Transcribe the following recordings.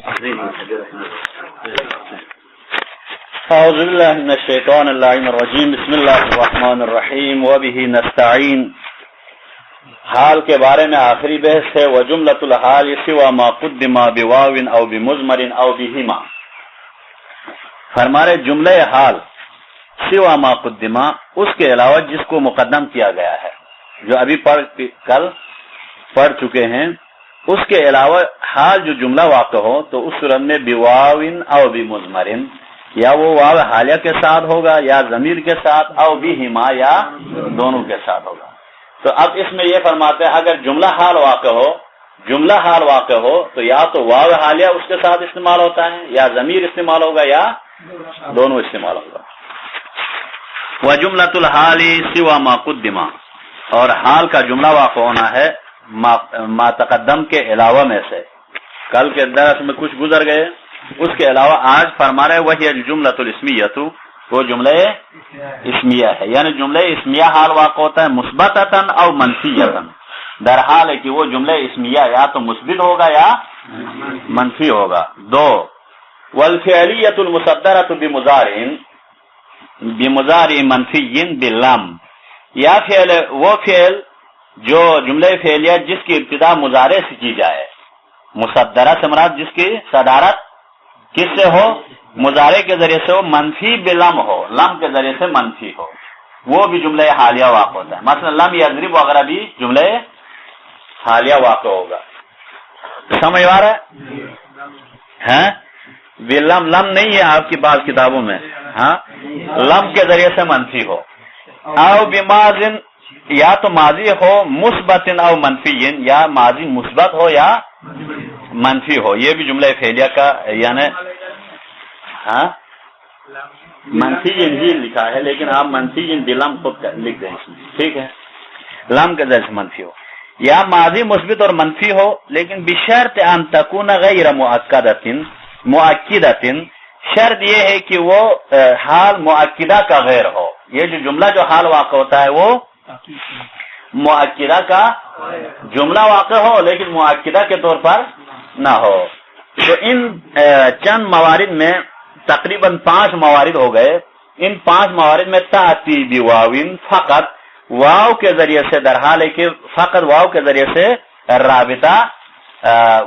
اعوذ باللہ من الشیطان اللعین الرجیم بسم اللہ الرحمن الرحیم وبہ نستعین. حال کے بارے میں آخری بحث ہے. وجملۃ الحال سوى ما قدم بواو او بمضمر او بہما. فرمارے جملہ حال سوى ما قدم، اس کے علاوہ جس کو مقدم کیا گیا ہے، جو ابھی کل پڑھ چکے ہیں، اس کے علاوہ حال جو جملہ واقع ہو تو اس صورت میں بواو او بمضمر، یا وہ واو حالیہ کے ساتھ ہوگا یا ضمیر کے ساتھ، او بہما یا دونوں کے ساتھ ہوگا. تو اب اس میں یہ فرماتے ہیں اگر جملہ حال واقع ہو تو یا تو واو حالیہ اس کے ساتھ استعمال ہوتا ہے، یا ضمیر استعمال ہوگا، یا دونوں استعمال ہوگا. وجملۃ الحال سوى ما قدم، اور حال کا جملہ واقع ہونا ہے ما تقدم کے علاوہ میں سے. کل کے درس میں کچھ گزر گئے، اس کے علاوہ آج فرما رہے وہی الجملۃ الاسمیہ، وہ جملہ اسمیہ ہے. یعنی جملہ اسمیہ حال واقع ہوتا ہے مثبتاً او منفیاً، در حال ہے کہ وہ جملہ اسمیہ یا تو مثبت ہوگا یا منفی ہوگا. دو، والفعلیۃ المصدرۃ بمضارع منفی باللام، یا فعل وہ فعل جو جملہ فعلیہ جس کی ابتدا مضارع سے کی جائے، مصدرہ سے مراد جس کی صدارت کس سے ہو، مضارع کے ذریعے سے ہو، منفی بلم ہو، لم کے ذریعے سے منفی ہو، وہ بھی جملہ حالیہ واقع ہوتا ہے. مثلا لم یضرب وغیرہ بھی جملہ حالیہ واقع ہوگا. سمجھ آ رہا ہے؟ بلم لم نہیں ہے آپ کی بعض کتابوں میں، ہاں لم کے ذریعے سے منفی ہو. او بماضٍ، یا تو ماضی ہو مثبت او منفی، یا ماضی مثبت ہو یا منفی ہو، یہ بھی جملہ فعلیہ کا یعنی ہاں منفی ہی لکھا ہے، لیکن آپ منفی بلم خود لکھ دیں اس میں، ٹھیک ہے. لم کے ذریعے سے منفی ہو، یا ماضی مثبت اور منفی ہو، لیکن بشرط ان تکون غیر مؤکدۃ، شرط یہ ہے کہ وہ حال مؤکدہ کا غیر ہو. یہ جو جملہ جو حال واقع ہوتا ہے وہ مؤکدہ کا جملہ واقع ہو، لیکن مؤکدہ کے طور پر نہ ہو. تو ان چند موارد میں تقریباً 5 موارد ہو گئے. ان 5 موارد میں تاتی بواوین، فقط واو کے ذریعے سے، در حال ہے کہ فقط واو کے ذریعے سے رابطہ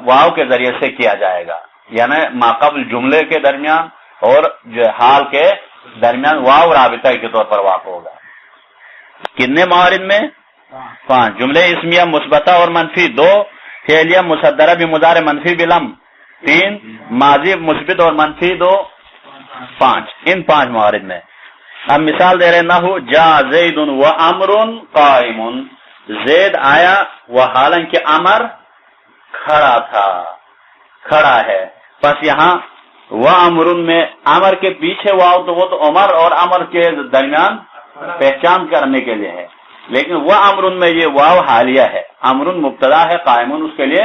واو کے ذریعے سے کیا جائے گا، یعنی ماقبل جملے کے درمیان اور حال کے درمیان واو رابطہ کے طور پر واقع ہوگا. کتنے موارد میں؟ 5. جملے اسمیہ مثبتہ اور منفی 2، فعلیہ مصدرہ بمضارع منفی بلم 3، ماضی مثبت اور منفی 2 5. ان 5 موارد میں اب مثال دے رہے نحو جا زید و امر قائم، زید آیا وہ حالانکہ امر کھڑا تھا، کھڑا ہے. پس یہاں وہ امر میں امر کے پیچھے واو تو وہ تو عمر اور امر کے درمیان پہچان کرنے کے لیے ہے، لیکن وہ امر میں یہ واو حالیہ ہے، امر مبتدا ہے، قائم اس کے لیے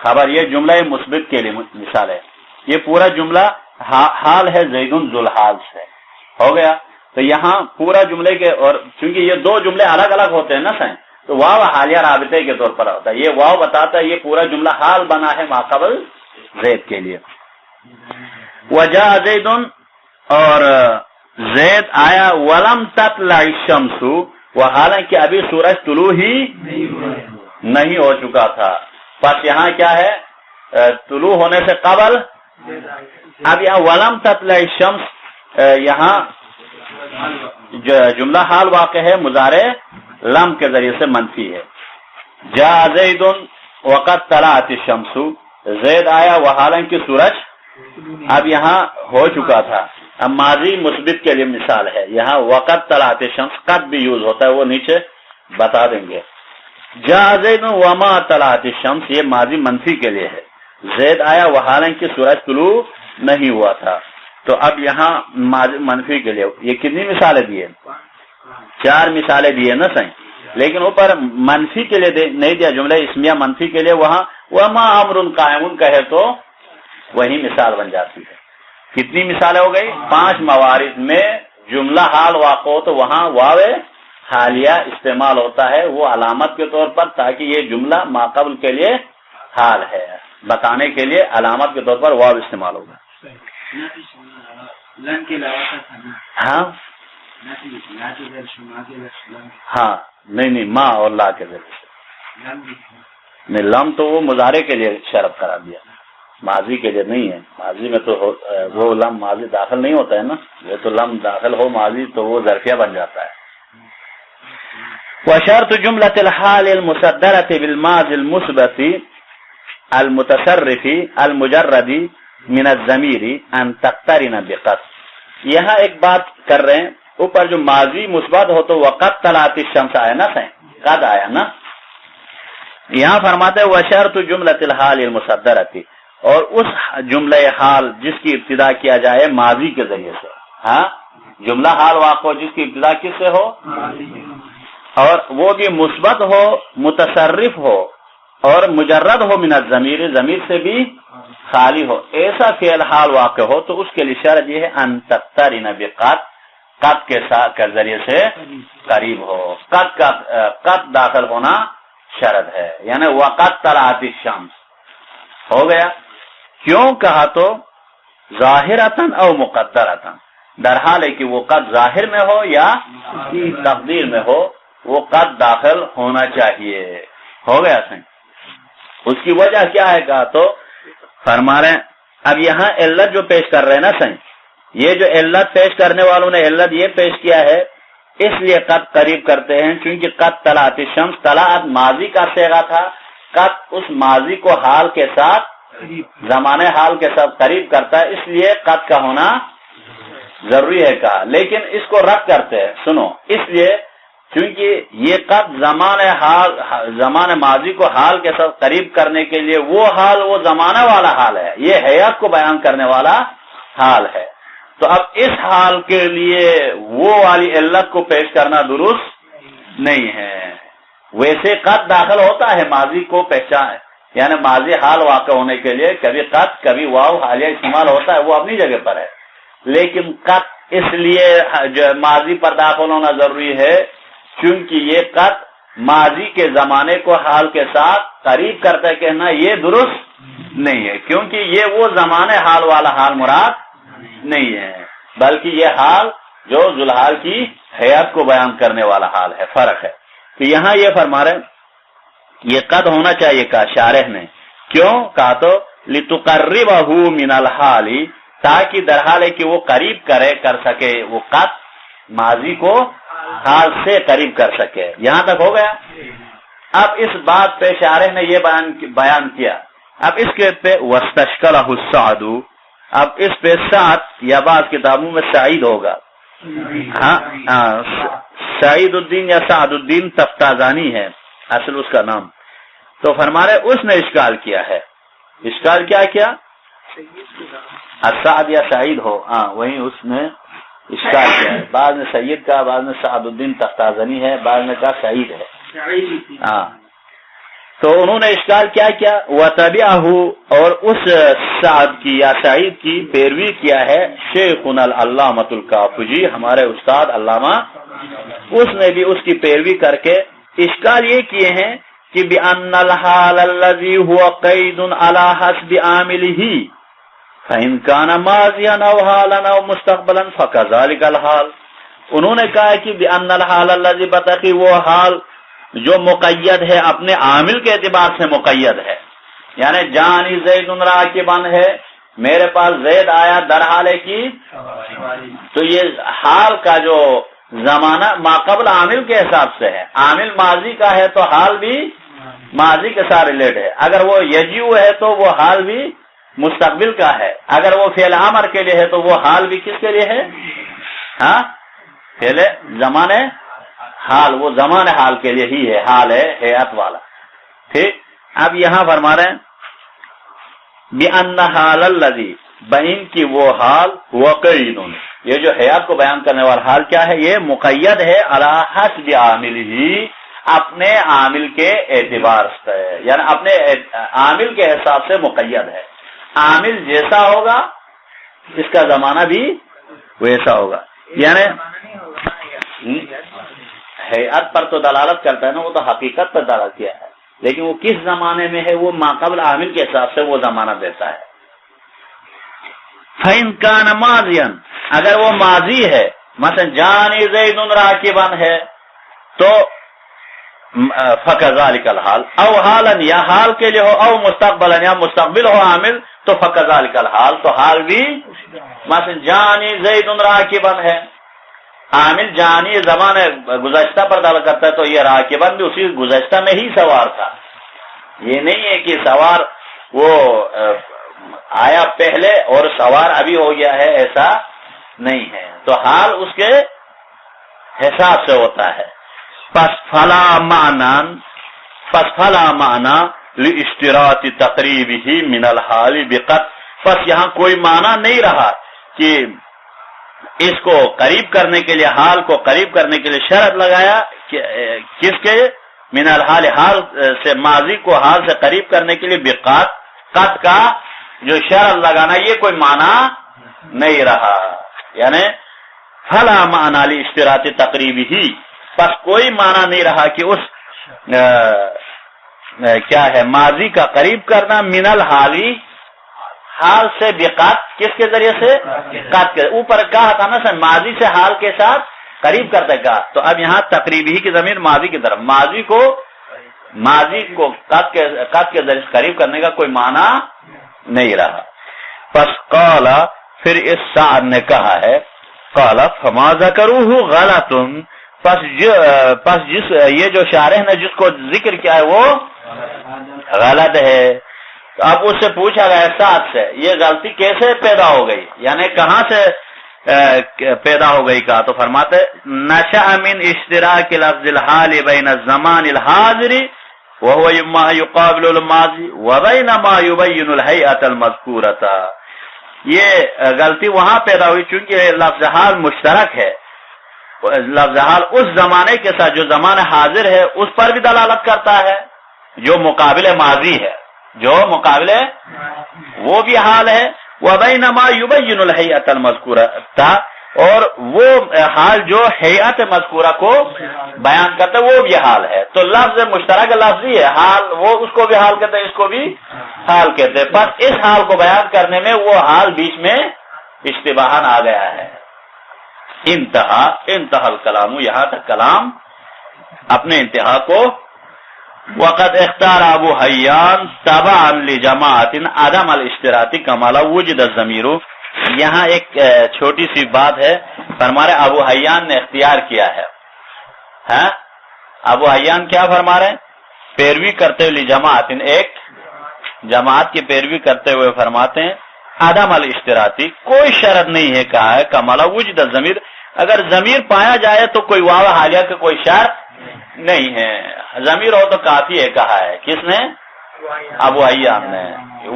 خبر. یہ جملہ مثبت کے لیے مثال ہے. یہ پورا جملہ حال ہے زید ذو الحال سے، ہو گیا. تو یہاں پورا جملے کے، اور چونکہ یہ 2 جملے الگ الگ ہوتے ہیں نا سائیں، تو واو حالیہ رابطے کے طور پر ہوتا ہے. یہ واو بتاتا ہے یہ پورا جملہ حال بنا ہے ماقبل زید کے لیے. وجاء زید، اور زید آیا، ولم تطلع الشمس، وہ حالانکہ ابھی سورج طلوع ہی نہیں ہو چکا تھا. پس یہاں کیا ہے، طلوع ہونے سے قبل. اب یہاں ولم تطلع الشمس، یہاں جملہ حال واقع ہے مضارع لم کے ذریعے سے منفی ہے. جاء زید وقد طلعت الشمس، زید آیا وہ حالانکہ سورج اب یہاں ہو چکا تھا. اب ماضی مثبت کے لیے مثال ہے، یہاں وقت طلعت الشمس، قد بھی یوز ہوتا ہے، وہ نیچے بتا دیں گے. جاء زید وما طلعت الشمس، یہ ماضی منفی کے لیے ہے، زید آیا وہ حالانکہ سورج طلوع نہیں ہوا تھا. تو اب یہاں ماضی منفی کے لیے یہ کتنی مثالیں دیے؟ 4 مثالیں دیے نا صحیح، لیکن اوپر منفی کے لیے نہیں دیا، جملہ اسمیہ منفی کے لیے وہاں وما امر قائم کہے تو وہی مثال بن جاتی ہے. کتنی مثالیں ہو گئی؟ 5 موارد میں جملہ حال واقع ہو تو وہاں واو حالیہ استعمال ہوتا ہے، وہ علامت کے طور پر، تاکہ یہ جملہ ماقبل کے لیے حال ہے. بتانے کے لیے علامت کے طور پر واو استعمال ہوگا. ہاں ہاں نہیں ما اور لا کے ذریعے نہیں. لم تو وہ مضارع کے لیے شرط قرار دیا, ماضی کے لیے نہیں ہے. ماضی میں تو وہ لم ماضی داخل نہیں ہوتا ہے نا, وہ تو لم داخل ہو ماضی تو وہ ظرفیہ بن جاتا ہے. وشرط جملة الحال المصدرة بالماضي المثبت المتصرف المجرد من الضمیر ان تقترن بقد. یہاں ایک بات کر رہے ہیں, اوپر جو ماضی مثبت ہو تو وقت طلعت الشمس آیا نا, قد آیا نا. یہاں فرماتے ہیں وشرط جملۃ الحال المصدرۃ, اور اس جملہ حال جس کی ابتدا کیا جائے ماضی کے ذریعے سے. ہاں جملہ حال واقع جس کی ابتدا کس سے ہو, اور وہ بھی مثبت ہو, متصرف ہو, اور مجرد ہو من الضمیر, ضمیر سے بھی خالی ہو. ایسا فعل حال واقع ہو تو اس کے لیے شرط یہ ہے ان تقترن بقد, قد کے ساتھ کے ذریعے سے قریب ہو. قد کا قد داخل ہونا شرط ہے, یعنی وقت طلعت الشمس ہو گیا. کیوں کہا تو ظاہرتاً او مقدرتاً, در حال ہے کہ وہ قد ظاہر میں ہو یا تقدیر میں ہو, وہ قد داخل ہونا چاہیے. ہو گیا سن. اس کی وجہ کیا ہے کہا تو فرما رہے ہیں, اب یہاں علت جو پیش کر رہے ہیں نا سن, یہ جو علت پیش کرنے والوں نے علت یہ پیش کیا ہے اس لیے قد قریب کرتے ہیں کیونکہ قد طلعت الشمس, طلعت ماضی کا صیغہ تھا, قد اس ماضی کو حال کے ساتھ زمانے حال کے ساتھ قریب کرتا ہے, اس لیے قد کا ہونا ضروری ہے کہا. لیکن اس کو رد کرتے ہیں, سنو, اس لیے کیونکہ یہ قد زمان ماضی کو حال کے ساتھ قریب کرنے کے لیے وہ حال وہ زمانہ والا حال ہے, یہ حیات کو بیان کرنے والا حال ہے. تو اب اس حال کے لیے وہ والی علت کو پیش کرنا درست نہیں ہے. ویسے قد داخل ہوتا ہے ماضی کو پہچان, یعنی ماضی حال واقع ہونے کے لیے کبھی قد کبھی واو حالیہ استعمال ہوتا ہے, وہ اپنی جگہ پر ہے. لیکن قد اس لیے جو ماضی پر داخل ہونا ضروری ہے کیونکہ یہ قد ماضی کے زمانے کو حال کے ساتھ قریب کرتا ہے, کہنا یہ درست نہیں ہے کیونکہ یہ وہ زمانے حال والا حال مراد نہیں ہے, بلکہ یہ حال جو ذوالحال کی حیات کو بیان کرنے والا حال ہے. فرق ہے. تو یہاں یہ فرما رہے یہ قد ہونا چاہیے کہا شارح نے. کیوں کہا تو لتقربہ من الحال, تاکہ درحال ہے کہ وہ قریب کر سکے, وہ قد ماضی کو حال سے قریب کر سکے. یہاں تک ہو گیا. اب اس بات پہ شارح نے یہ بیان کیا. اب اس کے پہ واستشکلہ السعد, اب اس پہ سعد یا بعض کتابوں میں سعید ہوگا. ہاں سعید الدین یا سعد الدین تفتازانی ہے اصل اس کا نام. تو فرما رہے اس نے اشکال کیا ہے. اشکال کیا کیا؟ سعد یا سعید ہو, ہاں وہی اس نے اشکال کیا ہے. بعض نے سید کا, بعض نے سعد الدین تفتازانی ہے, بعض نے کہا سعید ہے. ہاں تو انہوں نے اشکال کیا کیا وَتَبِعَهُ, اور اس سعد کی یا سعید کی پیروی کیا ہے شیخنا العلامۃ الکافجی, ہمارے استاد علامہ, اس نے بھی اس کی پیروی کر کے اشکال یہ کیے ہیں کہ بِأَنَّ الْحَالَ الَّذِي هُوَ قَيْدٌ عَلَى حَسْبِ عَامِلِهِ فَإِنْ كَانَ مَاضِيًا أَوْ حَالًا أَوْ مُسْتَقْبَلًا فَكَذَلِكَ الْحَالُ. انہوں نے کہا کہ بِأَنَّ الْحَالَ الَّذِي, بتاقی وہ حال جو مقید ہے اپنے عامل کے اعتبار سے مقید ہے, یعنی جانی زید راکبن ہے, میرے پاس زید آیا درحال ہے کی, تو یہ حال کا جو زمانہ ماقبل عامل کے حساب سے ہے. عامل ماضی کا ہے تو حال بھی ماضی کے ساتھ ریلیٹ ہے. اگر وہ یجیو ہے تو وہ حال بھی مستقبل کا ہے. اگر وہ فعل امر کے لیے ہے تو وہ حال بھی کس کے لیے ہے؟ ہاں فعل زمانے حال, وہ زمانے حال کے لیے ہی ہے, حال ہے حیات والا. ٹھیک. اب یہاں فرما رہے ہیں بِأَنَّ حَالَ الَّذِي, بین کی وہ حال وقعید, یہ جو حیات کو بیان کرنے والا حال کیا ہے, یہ مقید ہے علی حسب عاملہ, اپنے عامل کے اعتبار سے, یعنی اپنے عامل کے حساب سے مقید ہے. عامل جیسا ہوگا اس کا زمانہ بھی ویسا ہوگا. یعنی حیات پر تو دلالت کرتا ہے نا, وہ تو حقیقت پر دلالت کیا ہے. لیکن وہ کس زمانے میں ہے وہ ماقبل عامل کے حساب سے وہ زمانہ دیتا ہے. فَإِنْ كَانَ مَاضِيًا اگر وہ ماضی ہے مثلا جانی زید راکبا ہے تو فَكَذَلِكَ الْحَالِ او حالا یا حال کے لیے ہو او مستقبلا یا مستقبل ہو عامل تو فَكَذَلِكَ الْحَالِ تو حال بھی مثلا جانی زید راکبا ہے عامل جانی زمان گزشتہ پر دل کرتا ہے تو یہ راکبا بھی اسی گزشتہ میں ہی سوار تھا. یہ نہیں ہے کہ سوار وہ آیا پہلے اور سوار ابھی ہو گیا ہے ایسا نہیں ہے. تو حال اس کے حساب سے ہوتا ہے. پس فلا معنی لاشتراط تقریبہ من الحال بقط پس یہاں کوئی معنی نہیں رہا کہ اس کو قریب کرنے کے لیے حال کو قریب کرنے کے لیے شرط لگایا کس کے من الحال حال سے ماضی کو حال سے قریب کرنے کے لیے بقط قط کا جو شرط لگانا یہ کوئی معنی نہیں رہا. یعنی فلا معنی لاشتراط تقریبہ پس کوئی معنی نہیں رہا کہ اس کیا ہے ماضی کا قریب کرنا من الحالی حال سے بقات کس کے ذریعے سے قات کے اوپر کہا تھا نا سر ماضی سے حال کے ساتھ قریب کرتے گا. تو اب یہاں تقریبی کی ضمیر ماضی کی طرف ماضی کو قات کے ذریعے سے قریب کرنے کا کوئی معنی نہیں رہا. پس قال پھر اس سعد نے کہا ہے قال فما ذکروہ غلط پس جس یہ جو شارح نے جس کو ذکر کیا ہے وہ غلط ہے. اب اس سے پوچھا گیا سعد سے یہ غلطی کیسے پیدا ہو گئی یعنی کہاں سے پیدا ہو گئی کا تو فرماتے نشأ من اشتراک لفظ الحال بین الزمان الحاضر وهو ما يقابل الماضی وبین ما يبین الهیئۃ المذکورۃ. یہ غلطی وہاں پیدا ہوئی چونکہ لفظ حال مشترک ہے. لفظ حال اس زمانے کے ساتھ جو زمان حاضر ہے اس پر بھی دلالت کرتا ہے جو مقابل ماضی ہے جو مقابل وہ بھی حال ہے وبین ما یبین الہیئۃ المذکورہ اور وہ حال جو ہیئت مذکورہ کو بیان کرتا ہے وہ بھی حال ہے. تو لفظ مشترک لفظی ہے حال وہ اس کو بھی حال کہتے ہیں اس کو بھی حال کہتے ہیں. بس اس حال کو بیان کرنے میں وہ حال بیچ میں اشتباہن آ گیا ہے. انتہا الکلام یہاں تک کلام اپنے انتہا کو وقت اختار ابو حیان تبعا لجماعت عدم الاشتراط کما وجد الضمیر. یہاں ایک چھوٹی سی بات ہے فرما رہے ابو حیان نے اختیار کیا ہے ابو حیان کیا فرما رہے ہیں پیروی کرتے ہوئے لجماعت ایک جماعت کی پیروی کرتے ہوئے فرماتے ہیں عدم الاشتراطی کوئی شرط نہیں ہے کہا ہے کما وجد الضمیر اگر ضمیر پایا جائے تو کوئی واو حالیہ کا کوئی شرط نہیں ہے. ضمیر ہو تو کافی ہے کہا ہے کس نے ابو حیان نے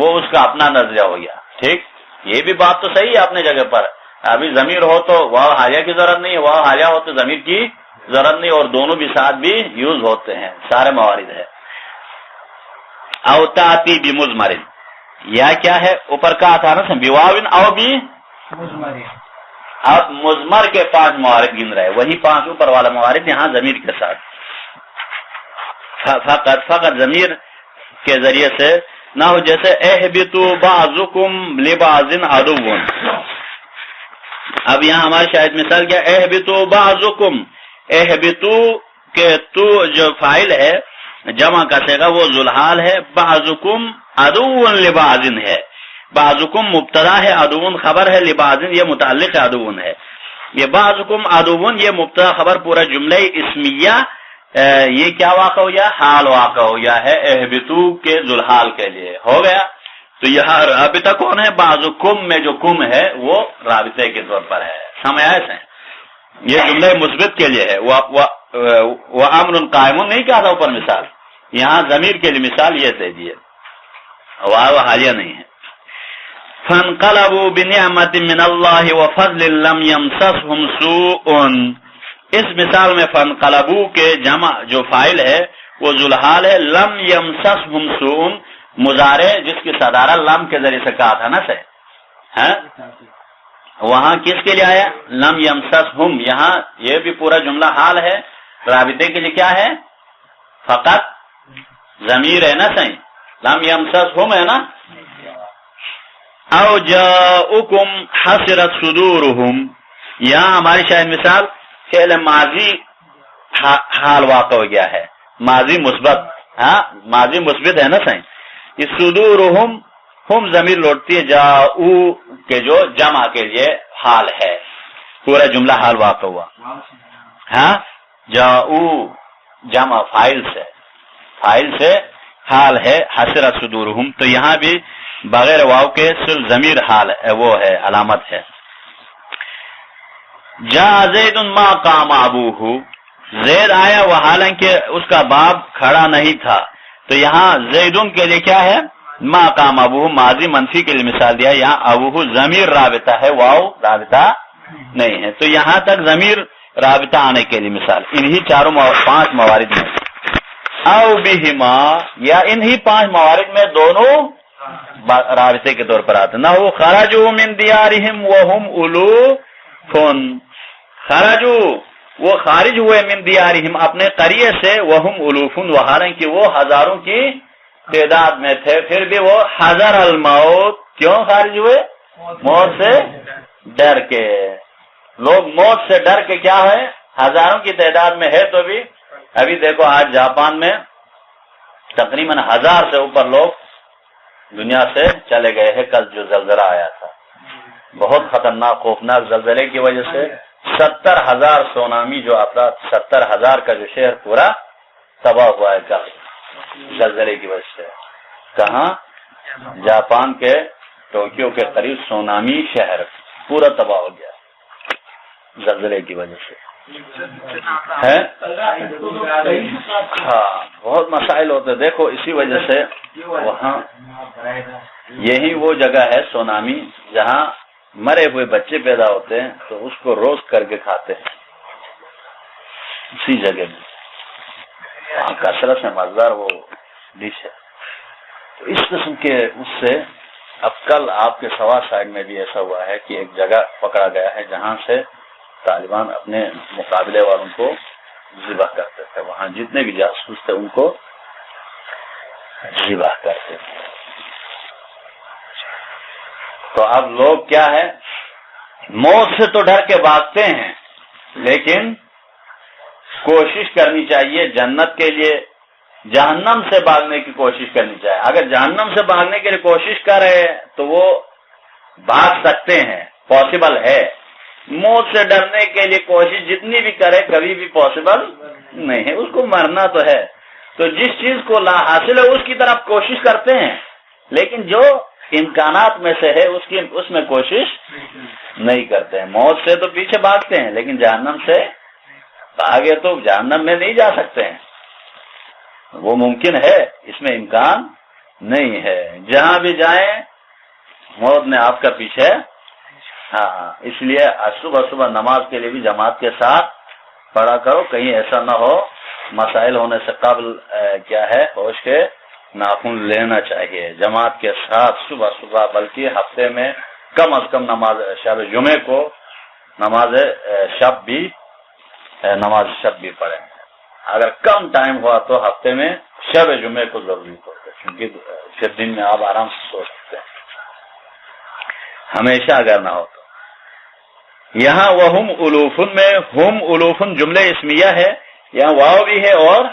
وہ اس کا اپنا نظریہ ہو گیا. ٹھیک یہ بھی بات تو صحیح ہے اپنے جگہ پر ابھی ضمیر ہو تو واو حالیہ کی ضرورت نہیں ہے واو حالیہ ہو تو ضمیر کی ضرورت نہیں اور دونوں بھی ساتھ بھی یوز ہوتے ہیں سارے موارد ہے. او تاتی بمضمر یا کیا ہے اوپر کہا تھا نا بواوین او بھی اب مضمر کے 5 موارد گن رہے وہی 5 اوپر والا موارد یہاں ضمیر کے ساتھ فقط ضمیر کے ذریعے سے نہ ہو جیسے اہبتوا بعضکم لبعض عدو. اب یہاں ہمارے شاید مثال کیا اہبتوا بعضکم اہبتو کہ تو جو فاعل ہے جمع کا صیغہ وہ ذوالحال ہے بعضکم عدو لبعض ہے بعضکم مبتدا ہے عدو خبر ہے لبعض یہ متعلق عدو ہے. یہ بعضکم عدو یہ مبتدا خبر پورا جملہ اسمیہ یہ کیا واقع ہو گیا حال واقع ہو گیا ہے اہبتو کے ذوالحال کے لیے ہو گیا. تو یہاں رابطہ کون ہے بعضکم میں جو کم ہے وہ رابطے کے طور پر ہے سمجھ آئے سے یہ جملہ مثبت کے لیے ہے وہ امر قائم نہیں کہا تھا اوپر مثال یہاں ضمیر کے لیے مثال یہ دے دیے واو حالیہ نہیں ہے. فانقلبوا بنعمت من اللہ وفضل لم یمسسهم سوء اس مثال میں فانقلبوا کے جمع جو فاعل ہے وہ ذوالحال ہے لم یمسسهم سوء مضارع جس کی صدارہ لم کے ذریعے سے کہا تھا نا سے وہاں کس کے لیے آیا لم یمسسهم یہاں یہ بھی پورا جملہ حال ہے رابطے کے لیے کیا ہے فقط ضمیر ہے نا صحیح، لم یمسسہم ہے نا. او جاؤکم حسرت صدورہم، یہاں ہماری شاید مثال فعل ماضی حال واقع ہو گیا ہے، ماضی مثبت. ہاں ماضی مثبت ہے نا صحیح. اس صدورہم ہم ضمیر لوٹتی ہے جاؤ کے جو جمع کے لیے حال ہے، پورا جملہ حال واقع ہوا. ہاں جاؤ جمع فاعل سے حال ہے حسرت صدورہم، تو یہاں بھی بغیر واو کے صرف ضمیر حال ہے، وہ ہے علامت ہے. جا زید ما قام ابوہ، زید آیا وہ حالانکہ اس کا باپ کھڑا نہیں تھا، تو یہاں زیدن کے لیے کیا ہے ما قام ابوہ، ماضی منفی کے لیے مثال دیا. یہاں ابوہ ضمیر رابطہ ہے، واو رابطہ نہیں ہے، تو یہاں تک ضمیر رابطہ آنے کے لیے مثال انہی پانچ موارد میں. او بہما، یا انہی پانچ موارد میں دونوں رابطے کے طور پر آتے. نہ وہ خرجوا من دیارہم وہم الوف، خرجوا وہ خارج ہوئے من دیارہم اپنے قریے سے، وہم الوف حالانکہ وہ ہزاروں کی تعداد میں تھے، پھر بھی وہ حذر الموت، کیوں خارج ہوئے؟ موت سے ڈر کے. لوگ موت سے ڈر کے کیا ہے ہزاروں کی تعداد میں ہے. تو بھی ابھی دیکھو آج جاپان میں تقریباً 1000 سے اوپر لوگ دنیا سے چلے گئے ہیں. کل جو زلزلہ آیا تھا بہت خطرناک خوفناک زلزلے کی وجہ سے 70,000 سونامی جو افراد 70,000 کا جو شہر پورا تباہ ہوا ہے کل زلزلے کی وجہ سے. کہاں؟ جاپان کے ٹوکیو کے قریب سونامی شہر پورا تباہ ہو گیا زلزلے کی وجہ سے. ہاں بہت مسائل ہوتے. دیکھو اسی وجہ سے وہاں یہی وہ جگہ ہے سونامی جہاں مرے ہوئے بچے پیدا ہوتے ہیں تو اس کو روسٹ کر کے کھاتے ہیں اسی جگہ میں. وہاں کثرت سے مزدار وہ ڈش ہے. تو اس قسم کے اس سے اب کل آپ کے سوا سائڈ میں بھی ایسا ہوا ہے کہ ایک جگہ پکڑا گیا ہے جہاں سے طالبان اپنے مقابلے والوں کو ذبح کرتے تھے. وہاں جتنے بھی جاسوس تھے ان کو ذبح کرتے تھے. تو اب لوگ کیا ہے موت سے تو ڈر کے بھاگتے ہیں، لیکن کوشش کرنی چاہیے جنت کے لیے جہنم سے بھاگنے کی کوشش کرنی چاہیے. اگر جہنم سے بھاگنے کے لیے کوشش کرے تو وہ بھاگ سکتے ہیں، پاسبل ہے. موت سے ڈرنے کے لیے کوشش جتنی بھی کرے کبھی بھی پاسبل نہیں ہے. اس کو مرنا تو ہے، تو جس چیز کو لا حاصل ہے اس کی طرف کوشش کرتے ہیں، لیکن جو امکانات میں سے ہے اس میں کوشش نہیں کرتے ہیں. موت سے تو پیچھے بھاگتے ہیں لیکن جہنم سے آگے تو جہنم میں نہیں جا سکتے ہیں. وہ ممکن ہے، اس میں امکان نہیں ہے. جہاں بھی جائیں موت نے آپ کا پیچھے. ہاں اس لیے صبح صبح نماز کے لیے بھی جماعت کے ساتھ پڑھا کرو، کہیں ایسا نہ ہو مسائل ہونے سے قبل کیا ہے ہوش کے ناخن لینا چاہیے. جماعت کے ساتھ صبح صبح، بلکہ ہفتے میں کم از کم نماز شب جمعے کو نماز شب بھی پڑھیں. اگر کم ٹائم ہوا تو ہفتے میں شب جمعے کو ضروری پڑھتے، کیونکہ پھر دن میں آپ آرام سے سو سکتے ہیں ہمیشہ اگر نہ ہو تو. یہاں وہم الوفن میں ہم الوفن جملے اسمیہ ہے، یہاں واو بھی ہے اور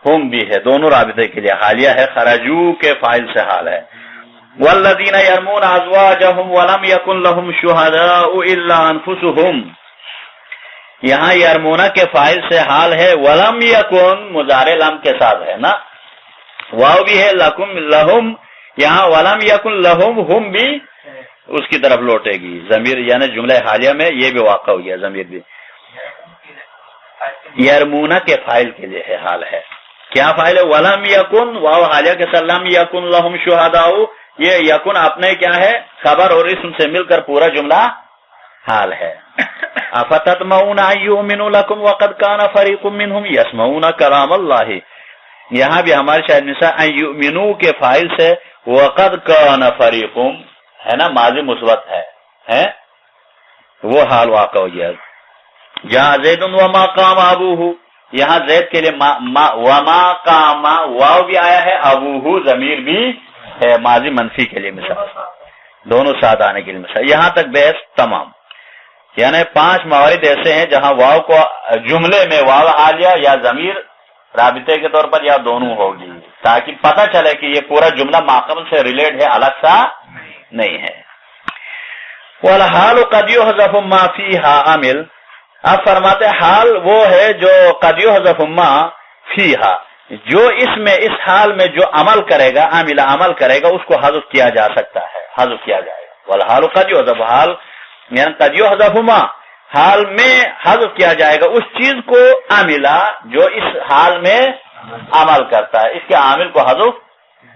ہم بھی ہے، دونوں رابطے کے لیے حالیہ ہے. خرجو کے فاعل سے حال ہے. والذین یرمون ازواجہم ولم یکن لہم شہداء الا انفسہم، یہاں یرمونہ کے فاعل سے حال ہے. ولم یکن مضارع لم کے ساتھ ہے نا، واو بھی ہے لکم لہم، یہاں ولم یکن لہم ہم بھی اس کی طرف لوٹے گی. ضمیر یعنی جملہ حالیہ میں یہ بھی واقع ہو گیا، ضمیر بھی یرمونہ کے فاعل کے لیے ہے، حال ہے. کیا فاعل ہے؟ ولم یکن، واو حالیہ کے ساتھ لم یکن لہم شہداء، یہ یکن اپنے کیا ہے خبر اور اسم سے مل کر پورا جملہ حال ہے. افتطمعون ان یؤمنوا لکم وقد کان فریق منہم یسمعون کلام اللہ، یہاں بھی ہمارے شاید مثال ان یؤمنوا کے فاعل سے وقد کان فریق ہے نا، ماضی مثبت ہے وہ حال واقع ہو گیا. جہاں زید وما قام ابوہ، یہاں زید کے لیے وما قام واو بھی آیا ہے، ابوہ ضمیر بھی ہے، ماضی منفی کے لیے مثال، دونوں ساتھ آنے کے لیے مثال. یہاں تک بحث تمام. یعنی 5 موارد ایسے ہیں جہاں واو کو جملے میں واو آ گیا یا ضمیر رابطے کے طور پر یا دونوں ہوگی، تاکہ پتہ چلے کہ یہ پورا جملہ ماقبل سے ریلیٹ ہے، الگ سا نہیں ہے. والحال قد يحذف ما فيها عامل. اب فرماتے حال وہ ہے جو قد يحذف ما فيها، جو اس حال میں جو عمل کرے گا، عامل عمل کرے گا، اس کو حذف کیا جا سکتا ہے، حذف کیا جائے گا. والحال قد يحذف، حال یعنی قد يحذف ما، حال میں حذف کیا جائے گا اس چیز کو عاملہ جو اس حال میں عمل کرتا ہے، اس کے عامل کو حذف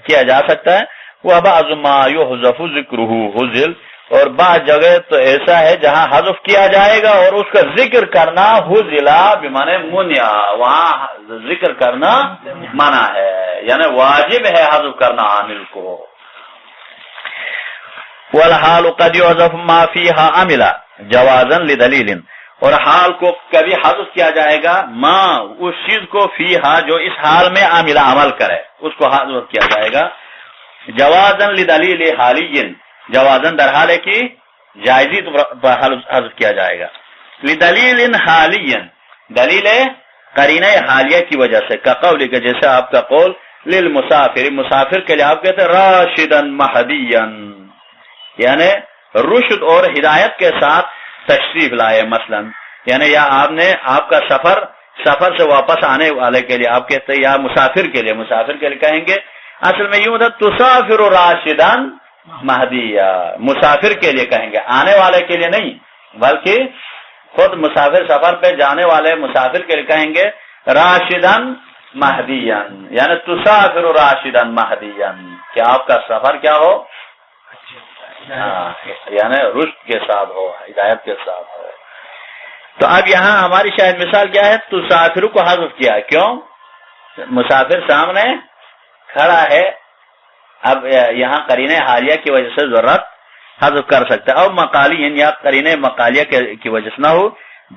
کیا جا سکتا ہے. وبعض ما يحذف ذکرہ حذف، اور بعض جگہ تو ایسا ہے جہاں حذف کیا جائے گا اور اس کا ذکر کرنا حذلا بمعنی منع، وہاں ذکر کرنا منع ہے، یعنی واجب ہے حذف کرنا عامل کو. والحال قد يحذف ما فيها عملا جوازا لدلیل، اور حال کو کبھی حذف کیا جائے گا ما اس چیز کو فیہا جو اس حال میں عاملہ عمل کرے، اس کو حذف کیا جائے گا جوازا لدلیل حالی، جوازن در حال ہے کہ جائزی پر حذف کیا جائے گا. لدلیل حالی، دلیل قرینہ حالیہ کی وجہ سے، کا قول کے جیسے آپ کا قول للمسافر، مسافر کے لیے آپ کہتے ہیں راشدا مہدیا، یعنی رشد اور ہدایت کے ساتھ تشریف لائے مثلا. یعنی یا آپ کا سفر سے واپس آنے والے کے لیے آپ کہتے ہیں، یا مسافر کے لیے کہیں گے اصل میں یوں تھا تسافر راشدا مہدیہ، مسافر کے لیے کہیں گے، آنے والے کے لیے نہیں، بلکہ خود مسافر سفر پہ جانے والے مسافر کے لیے کہیں گے راشدن مہدیان، یعنی تسافر راشدن مہدیان، کہ آپ کا سفر کیا ہو، یعنی رشد کے ساتھ ہو، ہدایت کے ساتھ ہو. تو اب یہاں ہماری شاید مثال کیا ہے، تسافر کو حذف کیا، کیوں؟ مسافر سامنے کھڑا ہے، اب یہاں قرینہ حالیہ کی وجہ سے ضرورت حذف کر سکتا ہے، اور مقالی یا قرینہ مقالیہ کی وجہ سے نہ ہو.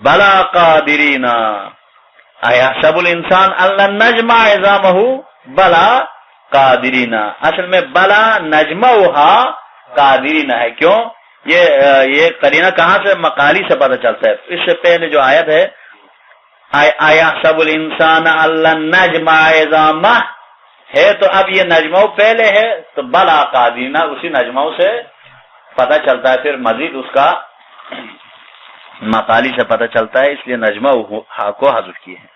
بلا قادرین ایحسب الانسان ان نجمع عظامہ بلا قادرین، اصل میں بلا نجمعھا قادرین ہے. کیوں؟ یہ قرینہ کہاں سے؟ مقالی سے پتہ چلتا ہے. اس سے پہلے جو آیت ہے ایحسب الانسان ان نجمع عظامہ ہے، تو اب یہ نجمہ پہلے ہے، تو بلا قادرین اسی نجمہ سے پتہ چلتا ہے، پھر مزید اس کا مقالی سے پتہ چلتا ہے، اس لیے نجمہ کو حذف کیے ہیں.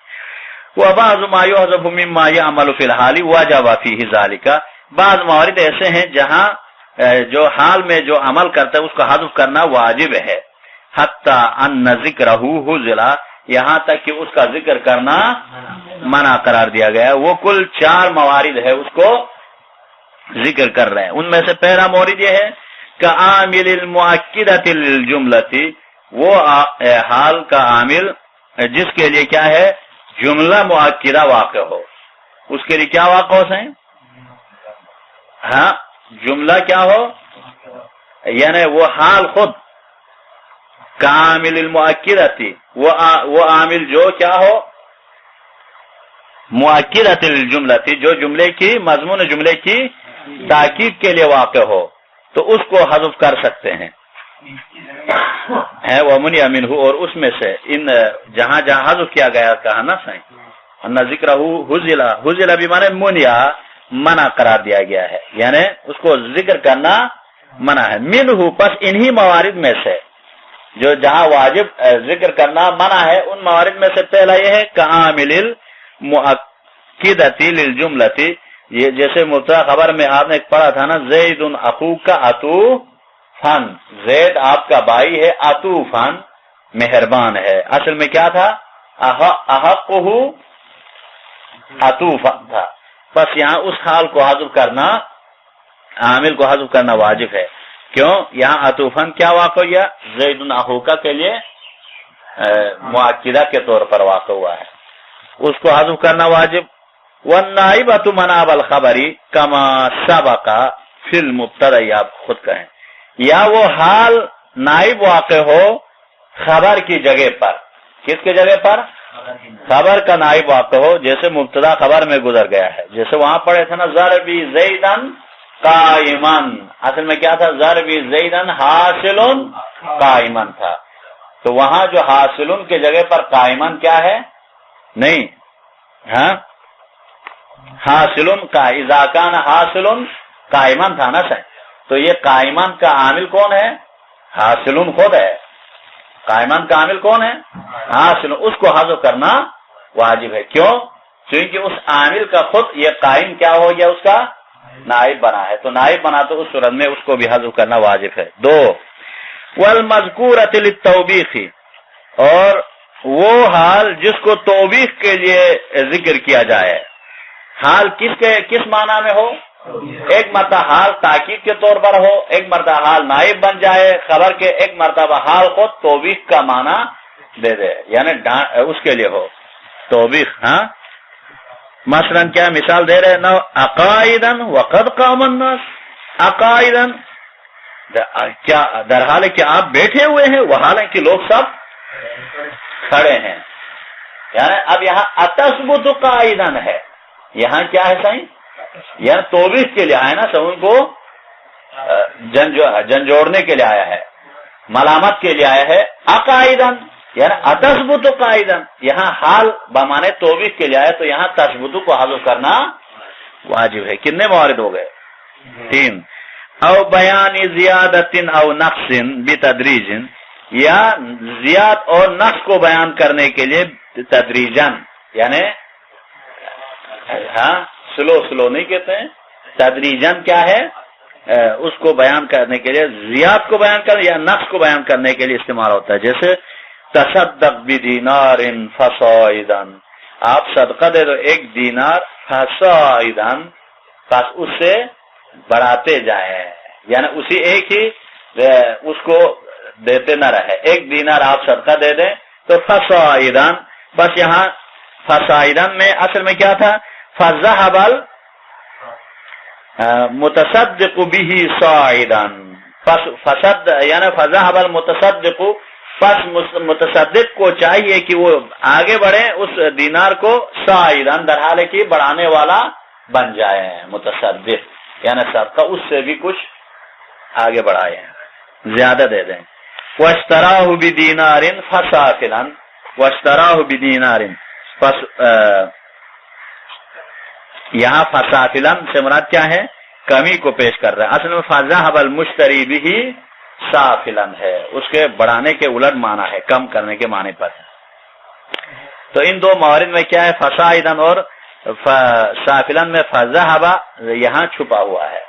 وبعض ما يحذف مما يعمل في الحال وجب فيه ذلك، بعض موارد ایسے ہیں جہاں جو حال میں جو عمل کرتا ہے اس کا حذف کرنا واجب ہے. حتی ان ذکرہ حذلا، یہاں تک کہ اس کا ذکر کرنا منع قرار دیا گیا. وہ کل 4 موارد ہے اس کو ذکر کر رہے ہیں. ان میں سے پہلا مورد یہ ہے کہ عامل المؤکدۃ للجملۃ، وہ حال کا عامل جس کے لیے کیا ہے، جملہ مؤکدہ واقع ہو، اس کے لیے کیا واقع ہیں، ہاں جملہ کیا ہو، یعنی وہ حال خود کامل المؤکدۃ، وہ عامل جو کیا ہو مؤکدۃ للجملۃ، جو جملے کی مضمون جملے کی تاکید کے لیے واقع ہو، تو اس کو حذف کر سکتے ہیں. ہے ومنع منہ، اور اس میں سے ان جہاں حذف کیا گیا کہا نا صحیح ان ذکرہ حذلا بمعنی منع قرار دیا گیا ہے، یعنی اس کو ذکر کرنا منع ہے. منہ، پس انہی موارد میں سے جو جہاں واجب ذکر کرنا منع ہے، ان موارد میں سے پہلا یہ ہے کہ عامل المؤکدۃ للجملۃ، یہ جیسے مبتدا خبر میں آپ نے پڑھا تھا نا، زید اخوک عطوفن، زید آپ کا بھائی ہے، عطوفن مہربان ہے. اصل میں کیا تھا، احقہ عطوفن تھا. بس یہاں اس حال کو حذف کرنا، عامل کو حذف کرنا واجب ہے. کیوں؟ یہاں عطوفن کیا واقع ہوا، زید اخوک کے لیے مؤکدہ کے طور پر واقع ہوا ہے، اس کو حذف کرنا واجب. والنائبۃ مناب الخبر کما سبق فی المبتدا، آپ خود کہیں، یا وہ حال نائب واقع ہو خبر کی جگہ پر. کس کی جگہ پر؟ خبر کا نائب واقع ہو، جیسے مبتدا خبر میں گزر گیا ہے، جیسے وہاں پڑھے تھے نا ضربی زیدن قائمن، اصل میں کیا تھا؟ ضربی زیدن حاصلن قائمن تھا، تو وہاں جو حاصلن کے جگہ پر قائمن کیا ہے؟ نہیں، ہاں حاصلن کا اذا کان حاصلن قائمن تھا نا سر، تو یہ قائمن کا عامل کون ہے؟ حاصلن خود ہے، قائمن کا عامل کون ہے؟ حاصل، اس کو حذف کرنا واجب ہے، کیوں؟ کیونکہ اس عامل کا خود یہ قائم کیا ہو گیا؟ اس کا نائب بنا ہے، تو نائب بنا تو اس صورت میں اس کو بھی حذف کرنا واجب ہے۔ دو، والمذکورۃ للتوبیخ، اور وہ حال جس کو توبیخ کے لیے ذکر کیا جائے، حال کس معنی میں ہو؟ ایک مرتبہ حال تاکید کے طور پر ہو، ایک مرتبہ حال نائب بن جائے خبر کے، ایک مرتبہ حال خود توبیخ کا معنی دے دے، یعنی اس کے لیے ہو توبیخ۔ ہاں مثلا کیا مثال دے رہے نا، عقائدن وقد قام الناس، عقائدن کیا در حال کہ آپ بیٹھے ہوئے ہیں، وہ حالانکہ لوگ سب کھڑے ہیں، یعنی اب یہاں اتثبت قائدن ہے، یہاں کیا ہے صحیح؟ یعنی توبیخ کے لیے آیا نا، سب ان کو جھنجھوڑنے کے لیے آیا ہے، ملامت کے لیے آیا ہے۔ عقائدن یعنی اتثبت قائدن، یہاں حال بمانے توبیخ کے لیے آیا، تو یہاں تثبت کو حذف کرنا واجب ہے۔ کتنے موارد ہو گئے؟ تین۔ او بیان زیادت او نقص بتدریج، یا زیاد اور نقص کو بیان کرنے کے لیے تدریجن، یعنی ہاں سلو نہیں کہتے ہیں، تدریجن کیا ہے؟ اس کو بیان کرنے کے لیے، زیاد کو بیان کرنے یا نقص کو بیان کرنے کے لیے استعمال ہوتا ہے، جیسے تصدق بدینار فصاعدن، آپ صدقہ دے دو 1 دینار، فصاعدن، بس اس سے بڑھاتے جائیں، یعنی اسی ایک ہی اس کو دیتے نہ رہے، 1 دینار آپ صدقہ دے دیں تو فصاعدن، بس یہاں فصاعدن میں اصل میں کیا تھا؟ فذهب المتصدق به صاعدا، فسد یعنی فذهب المتصدق، پس متصدق کو چاہیے کہ وہ آگے بڑھے اس دینار کو صاعدا، در حال کہ بڑھانے والا بن جائے، متصدق یعنی صدقہ اس سے بھی کچھ آگے بڑھائے، زیادہ دے دیں۔ واشتراه بدینار فسافلا، واشتراه بدینار، پس یہاں فسافلن سے مراد کیا ہے؟ کمی کو پیش کر رہا ہے، اصل میں فذهب المشتری به سافلن ہے، اس کے بڑھانے کے الٹ معنی ہے، کم کرنے کے معنی پر ہے۔ تو ان دو موارد میں کیا ہے؟ فصاعدن اور سافلن میں فذهب یہاں چھپا ہوا ہے،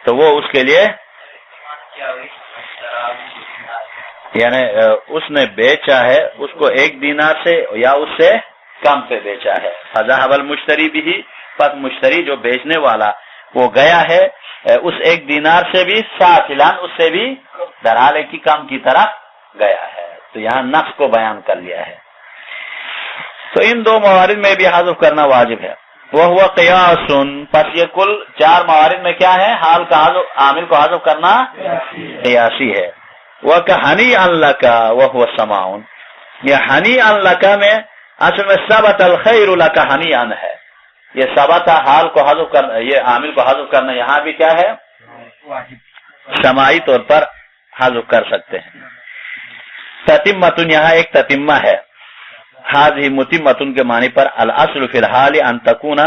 تو وہ اس کے لیے یعنی اس نے بیچا ہے، اس کو 1 دینار سے یا اس سے کم پہ بیچا ہے، فذهب المشتری به، پس مشتری جو بیچنے والا وہ گیا ہے اس 1 دینار سے بھی سافلان، اس سے بھی درالے کی کم کی طرف گیا ہے، تو یہاں نقص کو بیان کر لیا ہے۔ تو ان 2 موارد میں بھی حذف کرنا واجب ہے۔ وہ قیاس، پس یہ کل 4 موارد میں کیا ہے؟ حال کا حذف، عامل کو حذف کرنا قیاسی ہے۔ وہ کہ ہنی لک وهو سماع، یہ ہنی لک میں اصل میں ثبت الخیر لک ہنی ہے، یہ ثبت حال کو حذف کرنا، یہ عامل کو حذف کرنا یہاں بھی کیا ہے؟ سماعی طور پر حذف کر سکتے ہیں۔ تتمتن، یہاں ایک تتمہ ہے، هذه متمتن کے معنی پر الاصل فی الحال ان تکون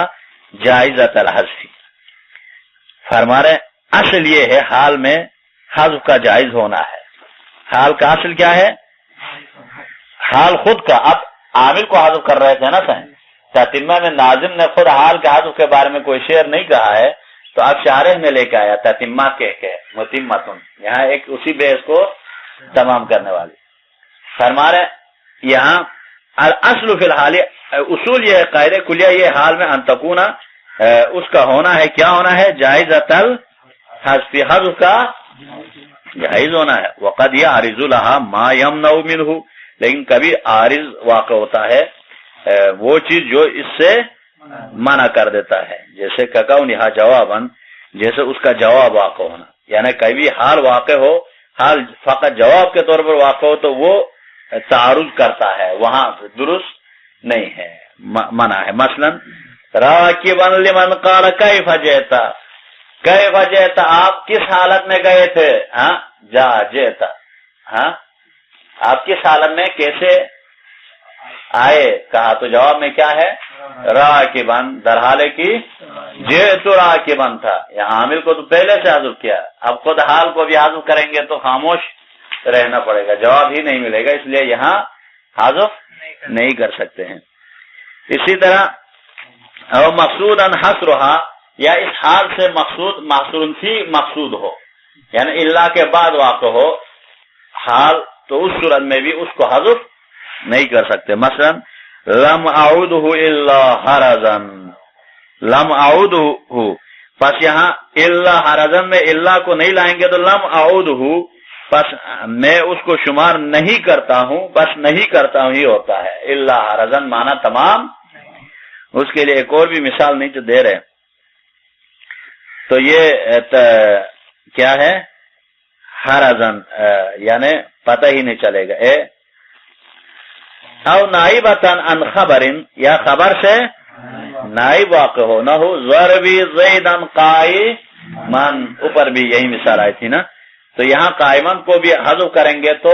جائزۃ الحذف، فرما رہے اصل یہ ہے حال میں حذف کا جائز ہونا ہے۔ حال کا اصل کیا ہے؟ حال خود کا، اب عامل کو حذف کر رہے تھے نا سہیں، تتمہ میں ناظم نے خود حال کے حذف کے بارے میں کوئی شعر نہیں کہا ہے، تو اب شارح میں لے کے آیا تتمہ کے متمتن، یہاں ایک اسی بیس کو تمام کرنے والی۔ فرما رہے یہاں الاصل فی الحال، اصول یہ ہے، قاعدہ کلیہ یہ حال میں ان تکون، اس کا ہونا ہے، کیا ہونا ہے؟ جائزۃ الحذف، حذف کا جائز ہونا ہے۔ وقد یعرض لها ما یمنع منه، لیکن کبھی عارض واقع ہوتا ہے وہ چیز جو اس سے منع کر دیتا ہے، جیسے ککونھا جواباً، جیسے اس کا جواب واقع ہونا، یعنی کبھی حال واقع ہو، حال فقط جواب کے طور پر واقع ہو تو وہ تعارض کرتا ہے، وہاں درست نہیں ہے، منع ہے۔ مثلا راکبا لمن قال کیف جئتا، کیف جئتا آپ کس حالت میں گئے تھے؟ ہاں جا جئتا، ہاں آپ کس حالت میں کیسے آئے؟ کہا تو جواب میں کیا ہے؟ راکبن، در حال کی جئت راکبن تھا، یہاں عامل کو تو پہلے سے حذف کیا، اب خود حال کو بھی حذف کریں گے تو خاموش رہنا پڑے گا، جواب ہی نہیں ملے گا، اس لیے یہاں حذف نہیں کر سکتے ہیں۔ اسی طرح او مقصودا حصرها، یا اس حال سے مقصود محصور فی مقصود ہو، یعنی اللہ کے بعد واقع ہو حال، تو اس صورت میں بھی اس کو حذف نہیں کر سکتے۔ مثلا لم اعودہ الا حرزا، لم اعودہ، پس یہاں الا حرزا میں اللہ کو نہیں لائیں گے تو لم اعودہ، پس میں اس کو شمار نہیں کرتا ہوں، بس نہیں کرتا ہوں ہی ہوتا ہے۔ الا حرزا معنی تمام، اس کے لیے ایک اور بھی مثال نہیں تو دے رہے، تو یہ کیا ہے؟ حرزن، یعنی پتہ ہی نہیں چلے گا۔ او نائبتن عن خبرن، یا خبر سے نائب واقع ہو نہ ہو، ضربی زیدن قائمن، اوپر بھی یہی مثال آئی تھی نا، تو یہاں قائمن کو بھی حذف کریں گے تو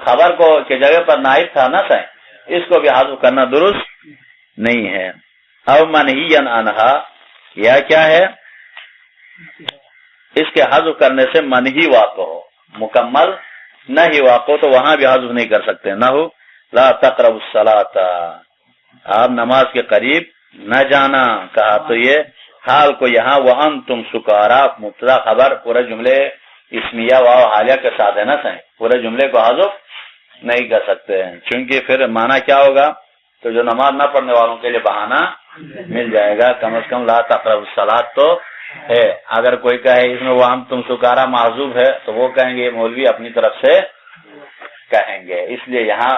خبر کو کی جگہ پر نائب تھا نا صحیح، اس کو بھی حذف کرنا درست نہیں ہے۔ او منہین عنہا، یا کیا ہے؟ اس کے حذف کرنے سے منہی واقع ہو، مکمل نہ ہی واقع ہو تو وہاں بھی حذف نہیں کر سکتے۔ نہ ہو لا تقربوا الصلاۃ، آپ نماز کے قریب نہ جانا، کہا تو یہ حال کو یہاں وانتم سکارا، مبتدا خبر پورے جملے اسمیہ واو حالیہ کے ساتھ ہے نا صحیح، پورے جملے کو حذف نہیں کر سکتے ہیں، چونکہ پھر معنی کیا ہوگا؟ تو جو نماز نہ پڑھنے والوں کے لیے بہانہ مل جائے گا، کم از کم لا تقربوا الصلاۃ تو ہے۔ اگر کوئی کہے اس میں وانتم سکارا محذوف ہے تو وہ کہیں گے مولوی اپنی طرف سے کہیں گے، اس لیے یہاں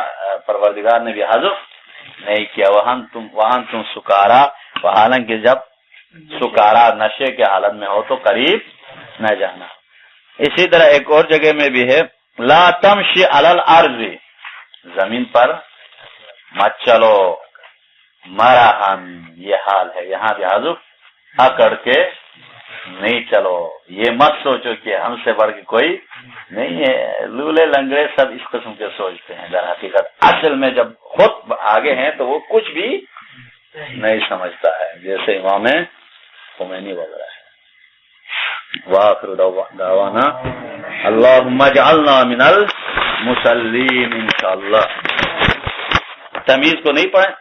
پروردگار نے بھی حذف نہیں کیا، وانتم سکارا، حالانکہ جب سکارا نشے کے حالت میں ہو تو قریب نہ جانا۔ اسی طرح ایک اور جگہ میں بھی ہے لا تمشی علی الارض، زمین پر مت چلو، مرحن، یہ حال ہے، یہاں بھی حذف اکڑ کے نہیں چلو، یہ مت سوچو کہ ہم سے بڑھ کے کوئی نہیں ہے۔ لولے لنگڑے سب اس قسم کے سوچتے ہیں، در حقیقت اصل میں جب خود آگے ہیں تو وہ کچھ بھی نہیں سمجھتا ہے، جیسے امام خمینی وغیرہ ہے۔ وآخر دعوانا اللہم اجعلنا من المصلین، انشاءاللہ۔ تمیز کو نہیں پڑھیں؟